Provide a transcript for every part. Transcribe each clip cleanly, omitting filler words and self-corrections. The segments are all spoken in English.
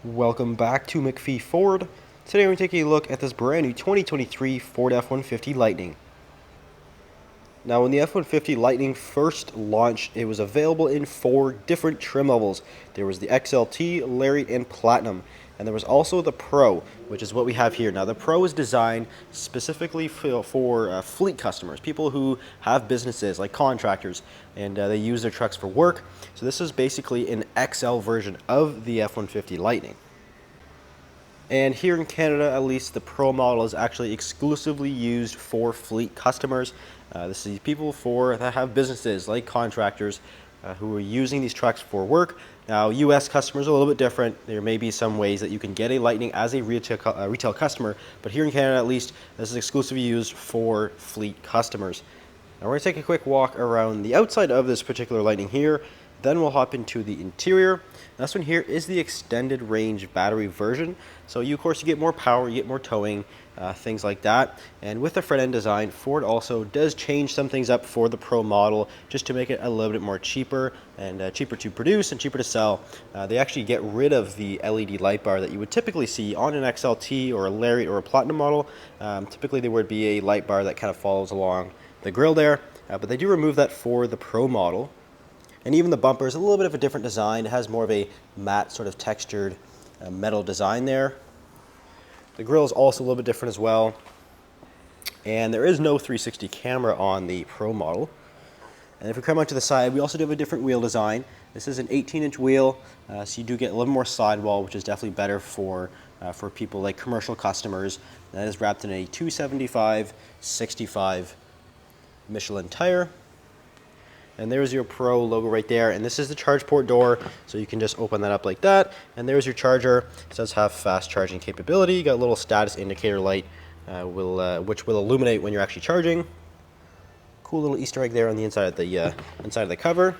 Welcome back to McPhee Ford. Today we're taking a look at this brand new 2023 Ford F-150 Lightning. Now when the F-150 Lightning first launched, it was available in 4 different trim levels. There was the XLT, Lariat, and Platinum. And there was also the Pro, which is what we have here. Now the Pro is designed specifically for fleet customers, people who have businesses like contractors, and they use their trucks for work. So this is basically an XL version of the F-150 Lightning. And here in Canada, at least, the Pro model is actually exclusively used for fleet customers. This is people that have businesses like contractors who are using these trucks for work. Now, U.S. customers are a little bit different. There may be some ways that you can get a Lightning as a retail customer, but here in Canada, at least, this is exclusively used for fleet customers. Now, we're going to take a quick walk around the outside of this particular Lightning here. Then we'll hop into the interior. This one here is the extended range battery version. So of course you get more power, you get more towing, things like that. And with the front end design, Ford also does change some things up for the Pro model just to make it a little bit more cheaper and cheaper to produce and cheaper to sell. They actually get rid of the LED light bar that you would typically see on an XLT or a Lariat or a Platinum model. Typically there would be a light bar that kind of follows along the grill there, but they do remove that for the Pro model. And even the bumper is a little bit of a different design. It has more of a matte sort of textured metal design there. The grille is also a little bit different as well. And there is no 360 camera on the Pro model. And if we come onto the side, we also do have a different wheel design. This is an 18-inch wheel, so you do get a little more sidewall, which is definitely better for people like commercial customers. That is wrapped in a 275/65 Michelin tire. And there's your Pro logo right there, and this is the charge port door, so you can just open that up like that, and there's your charger. It does have fast charging capability. You got a little status indicator light which will illuminate when you're actually charging. Cool little Easter egg there on the inside of the cover.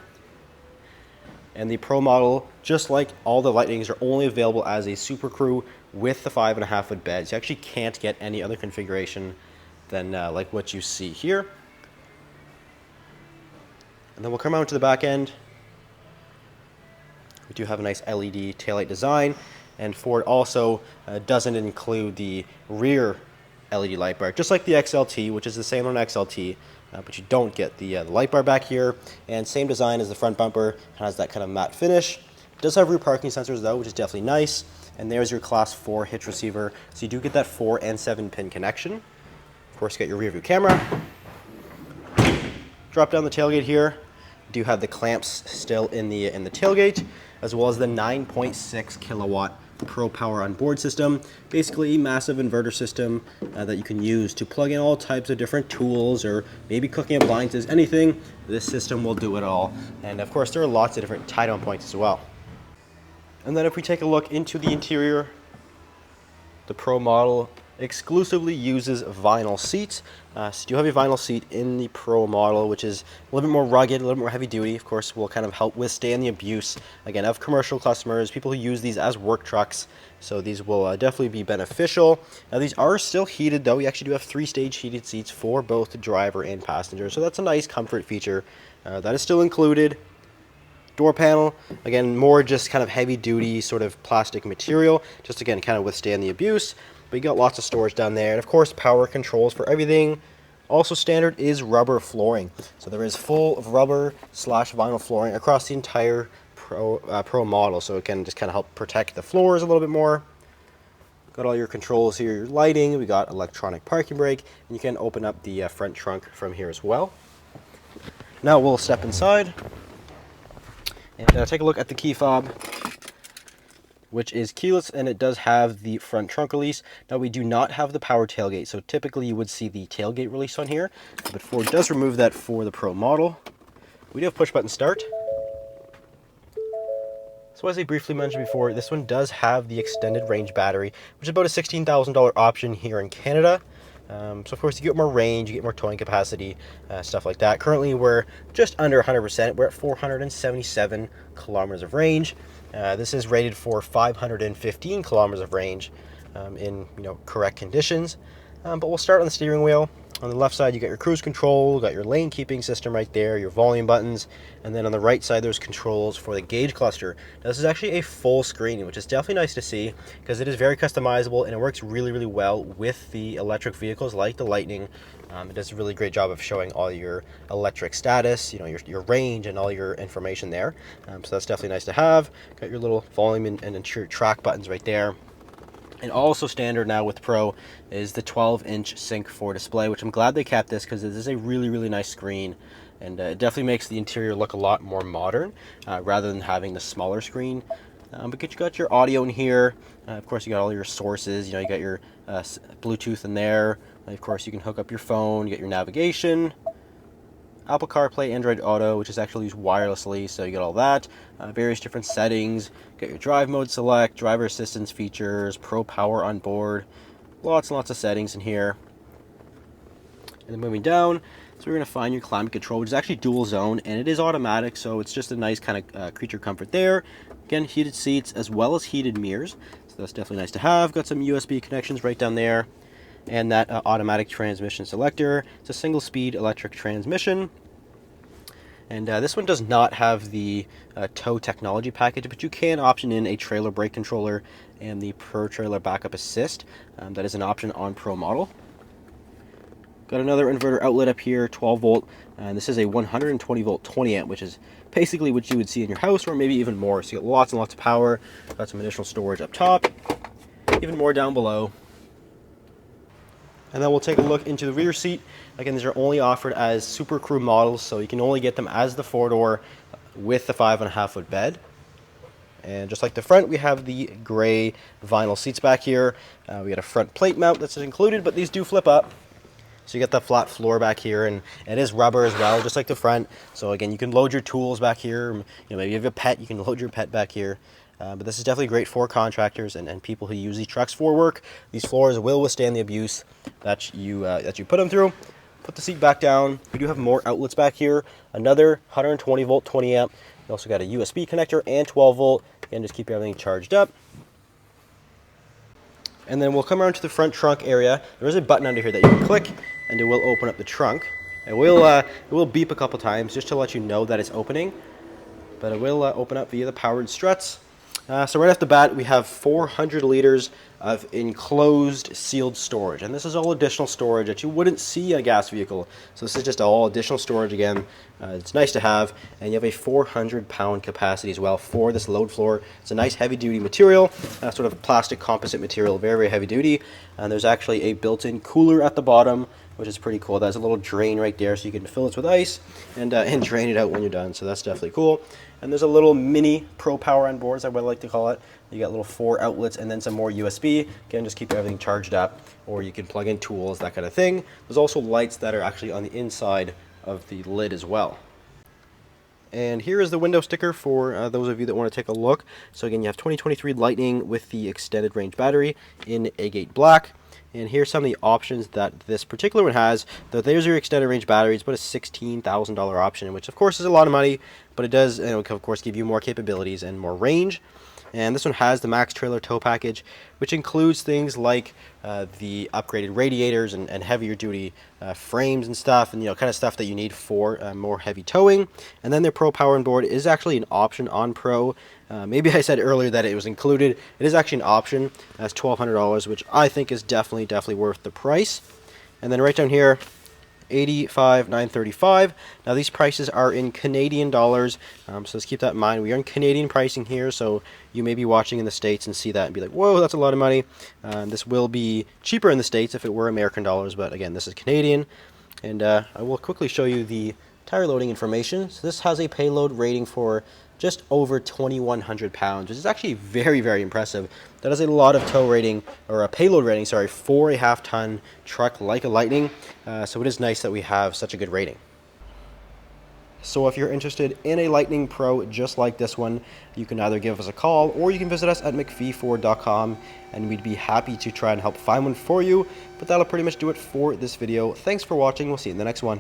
And the Pro model, just like all the Lightnings, are only available as a Super Crew with the 5.5-foot beds. You actually can't get any other configuration than like what you see here. And then we'll come out to the back end. We do have a nice LED taillight design, and Ford also doesn't include the rear LED light bar, just like the XLT, which is the same on XLT, but you don't get the light bar back here. And same design as the front bumper, has that kind of matte finish. It does have rear parking sensors though, which is definitely nice. And there's your Class 4 hitch receiver, so you do get that 4 and 7 pin connection. Of course, you get your rear view camera. Drop down the tailgate here. You do have the clamps still in the tailgate, as well as the 9.6 kilowatt Pro Power Onboard system. Basically a massive inverter system that you can use to plug in all types of different tools, or maybe cooking appliances, anything. This system will do it all. And of course there are lots of different tie-down points as well. And then if we take a look into the interior, the Pro model exclusively uses vinyl seats. So you do have a vinyl seat in the Pro model, which is a little bit more rugged, a little more heavy duty. Of course, will kind of help withstand the abuse, again, of commercial customers, people who use these as work trucks. So these will definitely be beneficial. Now these are still heated though. We actually do have 3-stage heated seats for both the driver and passenger. So that's a nice comfort feature that is still included. Door panel, again, more just kind of heavy duty sort of plastic material, just again kind of withstand the abuse. But you got lots of storage down there, and of course power controls for everything. Also standard is rubber flooring, so there is full of rubber / vinyl flooring across the entire Pro model, so it can just kind of help protect the floors a little bit more. Got all your controls here, your lighting. We got electronic parking brake, and you can open up the front trunk from here as well. Now we'll step inside and take a look at the key fob, which is keyless, and it does have the front trunk release. Now we do not have the power tailgate, so typically you would see the tailgate release on here, but Ford does remove that for the Pro model. We do have push button start. So as I briefly mentioned before, this one does have the extended range battery, which is about a $16,000 option here in Canada. So of course you get more range, you get more towing capacity, stuff like that. Currently we're just under 100%. We're at 477 kilometers of range. This is rated for 515 kilometers of range in correct conditions. But we'll start on the steering wheel. On the left side, you got your cruise control, got your lane keeping system right there, your volume buttons, and then on the right side, there's controls for the gauge cluster. Now, this is actually a full screen, which is definitely nice to see because it is very customizable and it works really, really well with the electric vehicles like the Lightning. It does a really great job of showing all your electric status, your range and all your information there. So that's definitely nice to have. Got your little volume and your track buttons right there. And also standard now with Pro is the 12-inch Sync 4 display, which I'm glad they kept this because it is a really, really nice screen. And it definitely makes the interior look a lot more modern rather than having the smaller screen. But you got your audio in here. Of course, you got all your sources. You got your Bluetooth in there. And of course, you can hook up your phone. You got your navigation. Apple CarPlay, Android Auto, which is actually used wirelessly, so you get all that. Various different settings. Got your drive mode select, driver assistance features, Pro Power on board. Lots and lots of settings in here. And then moving down, so we're going to find your climate control, which is actually dual zone, and it is automatic, so it's just a nice kind of creature comfort there. Again, heated seats as well as heated mirrors, so that's definitely nice to have. Got some USB connections right down there. And that automatic transmission selector. It's a single speed electric transmission. And this one does not have the tow technology package, but you can option in a trailer brake controller and the Pro Trailer Backup Assist. That is an option on Pro model. Got another inverter outlet up here, 12 volt, and this is a 120 volt 20 amp, which is basically what you would see in your house or maybe even more. So you got lots and lots of power. Got some additional storage up top, even more down below. And then we'll take a look into the rear seat. Again, these are only offered as Super Crew models, so you can only get them as the 4-door with the 5.5-foot bed. And just like the front, we have the gray vinyl seats back here. We got a front plate mount that's included, but these do flip up. So you got the flat floor back here, and it is rubber as well, just like the front. So again, you can load your tools back here. Maybe you have a pet, you can load your pet back here. But this is definitely great for contractors and people who use these trucks for work. These floors will withstand the abuse that you put them through. Put the seat back down. We do have more outlets back here. Another 120 volt 20 amp. You also got a USB connector and 12 volt. Again, just keep everything charged up. And then we'll come around to the front trunk area. There is a button under here that you can click, and it will open up the trunk. It will beep a couple times just to let you know that it's opening. But it will open up via the powered struts. So right off the bat, we have 400 liters of enclosed sealed storage. And this is all additional storage that you wouldn't see in a gas vehicle. So this is just all additional storage again. It's nice to have. And you have a 400-pound capacity as well for this load floor. It's a nice heavy-duty material, sort of plastic composite material, very, very heavy-duty. And there's actually a built-in cooler at the bottom, which is pretty cool. There's a little drain right there, so you can fill it with ice and drain it out when you're done. So that's definitely cool. And there's a little mini Pro Power on board, as I would like to call it. You got little 4 outlets and then some more USB. Again, just keep everything charged up, or you can plug in tools, that kind of thing. There's also lights that are actually on the inside of the lid as well. And here is the window sticker for those of you that want to take a look. So again, you have 2023 Lightning with the extended range battery in Agate Black. And here's some of the options that this particular one has. There's your extended range battery. It's about a $16,000 option, which of course is a lot of money, but it does, of course, give you more capabilities and more range. And this one has the Max Trailer Tow Package, which includes things like the upgraded radiators and heavier duty frames and stuff, and kind of stuff that you need for more heavy towing. And then their Pro Power on board is actually an option on Pro. Maybe I said earlier that it was included. It is actually an option. That's $1,200, which I think is definitely worth the price. And then right down here, $85,935. Now these prices are in Canadian dollars, so let's keep that in mind. We are in Canadian pricing here, so you may be watching in the States and see that and be like, whoa, that's a lot of money. This will be cheaper in the States if it were American dollars, but again, this is Canadian. And I will quickly show you the tire loading information. So this has a payload rating for just over 2,100 pounds, which is actually very impressive. That is a lot of tow rating, or a payload rating, sorry, for a half-ton truck like a Lightning. So it is nice that we have such a good rating. So if you're interested in a Lightning Pro just like this one, you can either give us a call or you can visit us at mcpheeford.com, and we'd be happy to try and help find one for you. But that'll pretty much do it for this video. Thanks for watching. We'll see you in the next one.